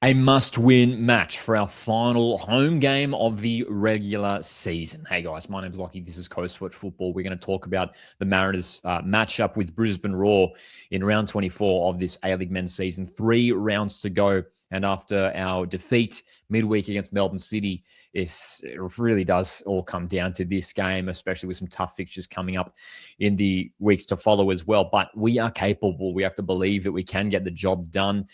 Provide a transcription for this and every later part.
A must-win match for our final home game of the regular season. Hey guys, my name's Lockie. This is Coastwatch Football. We're going to talk about the Mariners matchup with Brisbane Roar in round 24 of this A-League men's season. 3 rounds to go. And after our defeat midweek against Melbourne City, it really does all come down to this game, especially with some tough fixtures coming up in the weeks to follow as well. But we are capable. We have to believe that we can get the job done.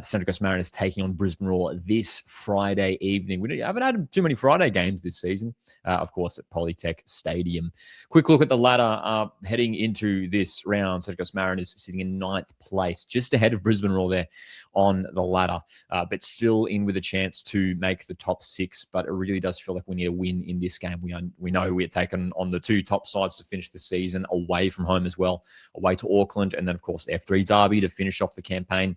Central Coast Mariners taking on Brisbane Roar this Friday evening. We haven't had too many Friday games this season, of course, at Polytech Stadium. Quick look at the ladder heading into this round. Central Coast Mariners sitting in 9th place, just ahead of Brisbane Roar there on the ladder. But still in with a chance to make the top 6. But it really does feel like we need a win in this game. We know we're taken on the 2 top sides to finish the season, away from home as well, away to Auckland, and then, of course, F3 Derby to finish off the campaign.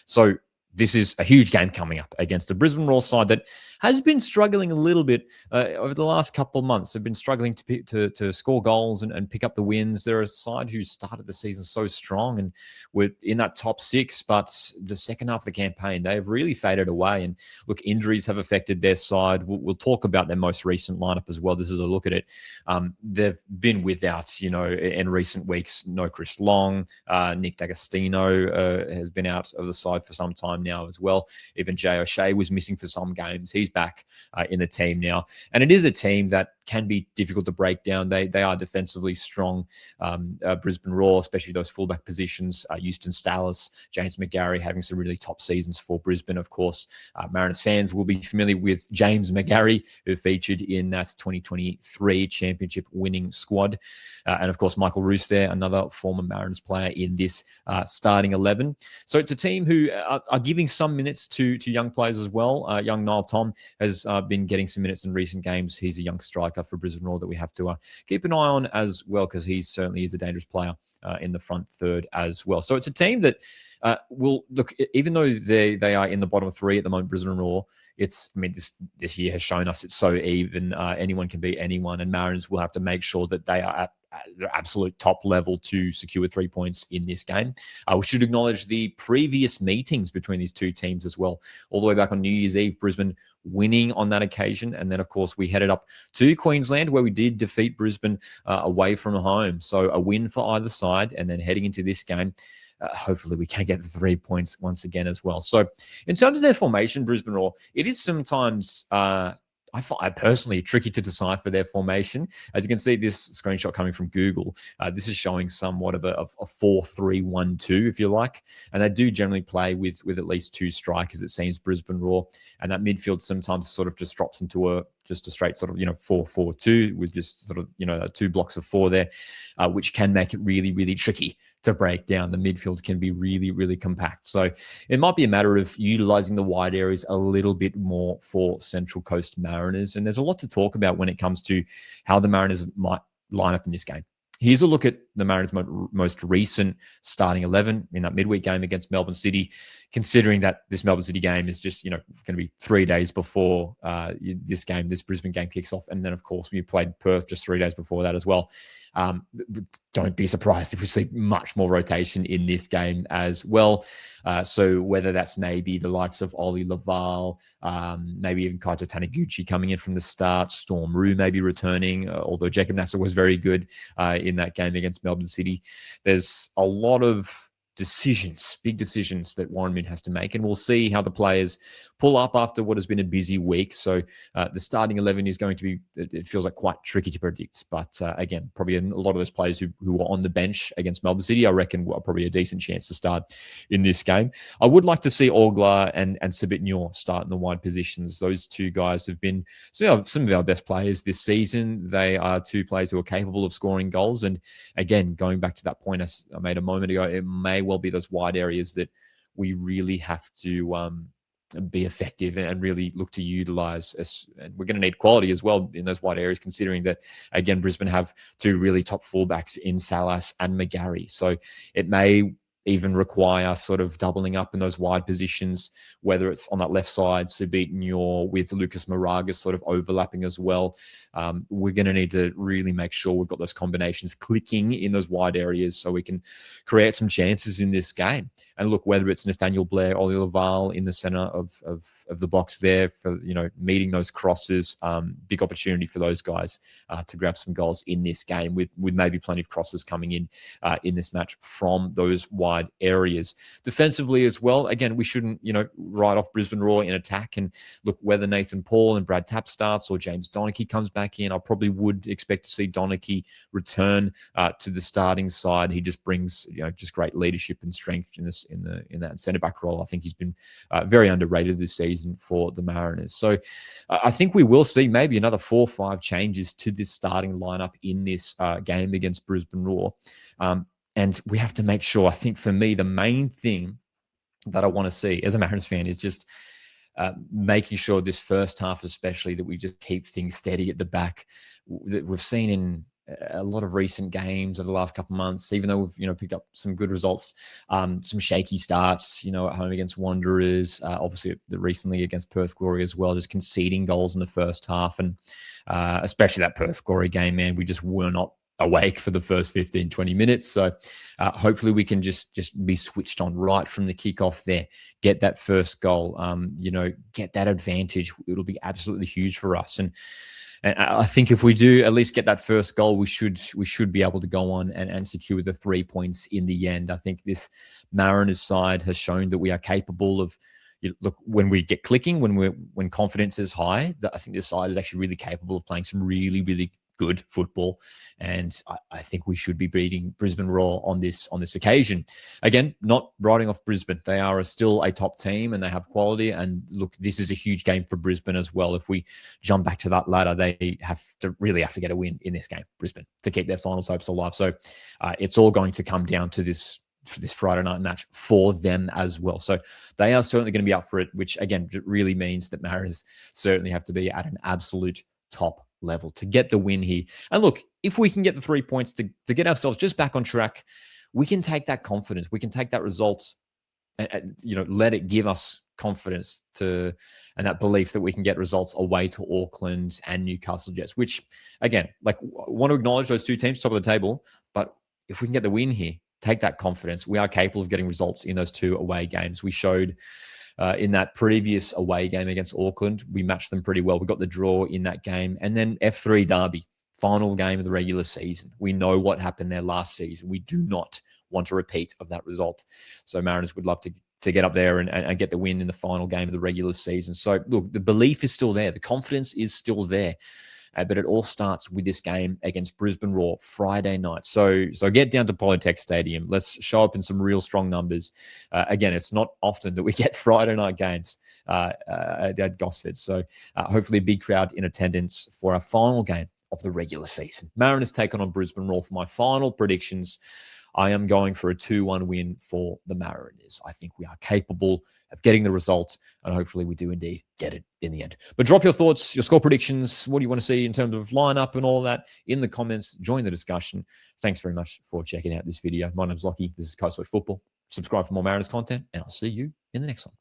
So this is a huge game coming up against a Brisbane Roar side that has been struggling a little bit over the last couple of months. They've been struggling to score goals and pick up the wins. They're a side who started the season so strong and were in that top 6, but the second half of the campaign, they've really faded away. And look, injuries have affected their side. We'll talk about their most recent lineup as well. This is a look at it. They've been without, in recent weeks, no Chris Long. Nick D'Agostino has been out of the side for some time now as well. Even Jay O'Shea was missing for some games. He's back in the team now. And it is a team that can be difficult to break down. They are defensively strong. Brisbane Roar, especially those fullback positions, Houston Stallis, James McGarry having some really top seasons for Brisbane. Of course, Mariners fans will be familiar with James McGarry, who featured in that 2023 championship winning squad. And of course, Michael Roos there, another former Mariners player in this starting 11. So it's a team who are giving some minutes to young players as well. Young Niall Tom has been getting some minutes in recent games. He's a young striker for Brisbane Roar that we have to keep an eye on as well, because he certainly is a dangerous player in the front third as well. So it's a team that will look, even though they are in the bottom 3 at the moment, Brisbane Roar, this year has shown us it's so even. Anyone can beat anyone, and Mariners will have to make sure that they are at the absolute top level to secure 3 points in this game. We should acknowledge the previous meetings between these two teams as well. All the way back on New Year's Eve, Brisbane winning on that occasion. And then, of course, we headed up to Queensland where we did defeat Brisbane away from home. So a win for either side. And then heading into this game, hopefully we can get the 3 points once again as well. So in terms of their formation, Brisbane Roar, it is sometimes I find personally tricky to decipher their formation. As you can see, this screenshot coming from Google, this is showing somewhat of a 4-3-1-2, if you like. And they do generally play with at least 2 strikers, it seems, Brisbane Roar. And that midfield sometimes sort of just drops into just a straight sort of, 4-4-2 with just sort of, 2 blocks of 4 there, which can make it really, really tricky to break down. The midfield can be really, really compact. So it might be a matter of utilizing the wide areas a little bit more for Central Coast Mariners. And there's a lot to talk about when it comes to how the Mariners might line up in this game. Here's a look at the Mariners' most recent starting 11 in that midweek game against Melbourne City, considering that this Melbourne City game is just, going to be 3 days before this Brisbane game kicks off. And then, of course, we played Perth just 3 days before that as well. Don't be surprised if we see much more rotation in this game as well. So whether that's maybe the likes of Ollie Laval, maybe even Kaito Taniguchi coming in from the start, Storm Rue maybe returning, although Jacob Nasser was very good in that game against Melbourne City. There's a lot of big decisions that Warren Min has to make, and we'll see how the players pull up after what has been a busy week. So the starting 11 is going to be, it feels like, quite tricky to predict. But again, probably a lot of those players who were on the bench against Melbourne City, I reckon, are probably a decent chance to start in this game. I would like to see Oglar and Sabit Noor start in the wide positions. Those 2 guys have been some of our best players this season. They are 2 players who are capable of scoring goals. And again, going back to that point I made a moment ago, it may well be those wide areas that we really have to be effective and really look to utilize. And we're going to need quality as well in those wide areas, considering that, again, Brisbane have 2 really top fullbacks in Salas and McGarry. So it may even require sort of doubling up in those wide positions, whether it's on that left side, Sabitin, or with Lucas Moraga sort of overlapping as well. We're going to need to really make sure we've got those combinations clicking in those wide areas so we can create some chances in this game. And look, whether it's Nathaniel Blair, Ollie Laval in the center of the box there for, meeting those crosses, big opportunity for those guys to grab some goals in this game with maybe plenty of crosses coming in this match from those wide areas. Defensively as well, again, we shouldn't, write off Brisbane Roar in attack. And look, whether Nathan Paul and Brad Tapp starts or James Donachie comes back in, I probably would expect to see Donachie return to the starting side. He just brings, just great leadership and strength in that centre back role. I think he's been very underrated this season for the Mariners. So I think we will see maybe another 4 or 5 changes to this starting lineup in this game against Brisbane Roar. And we have to make sure, I think for me, the main thing that I want to see as a Mariners fan is just making sure this first half, especially, that we just keep things steady at the back. That we've seen in a lot of recent games over the last couple of months, even though we've picked up some good results, some shaky starts, at home against Wanderers, obviously recently against Perth Glory as well, just conceding goals in the first half. And especially that Perth Glory game, man, we just were not awake for the first 15, 20 minutes. So hopefully we can just be switched on right from the kickoff there, get that first goal, get that advantage. It'll be absolutely huge for us. And I think if we do at least get that first goal, we should be able to go on and secure the 3 points in the end. I think this Mariners side has shown that we are capable of, look, when we get clicking, when confidence is high, I think this side is actually really capable of playing some really, really good football, and I think we should be beating Brisbane Roar on this occasion. Again, not writing off Brisbane; they are still a top team and they have quality. And look, this is a huge game for Brisbane as well. If we jump back to that ladder, they really have to get a win in this game, Brisbane, to keep their finals hopes alive. So it's all going to come down to this Friday night match for them as well. So they are certainly going to be up for it, which again really means that Mariners certainly have to be at an absolute top level to get the win here. And look, if we can get the 3 points to get ourselves just back on track, we can take that confidence, we can take that result, and let it give us confidence and that belief that we can get results away to Auckland and Newcastle Jets, which again, I want to acknowledge those two teams top of the table, but if we can get the win here, take that confidence. We are capable of getting results in those 2 away games. We showed in that previous away game against Auckland, we matched them pretty well. We got the draw in that game. And then F3 Derby, final game of the regular season. We know what happened there last season. We do not want a repeat of that result. So Mariners would love to get up there and get the win in the final game of the regular season. So look, the belief is still there. The confidence is still there. But it all starts with this game against Brisbane Roar Friday night. So get down to Polytech Stadium. Let's show up in some real strong numbers. Again, it's not often that we get Friday night games at Gosford. So hopefully a big crowd in attendance for our final game of the regular season. Mariners take on Brisbane Roar. For my final predictions, I am going for a 2-1 win for the Mariners. I think we are capable of getting the result, and hopefully we do indeed get it in the end. But drop your thoughts, your score predictions. What do you want to see in terms of lineup and all that in the comments? Join the discussion. Thanks very much for checking out this video. My name's Lockie. This is Coastal Football. Subscribe for more Mariners content, and I'll see you in the next one.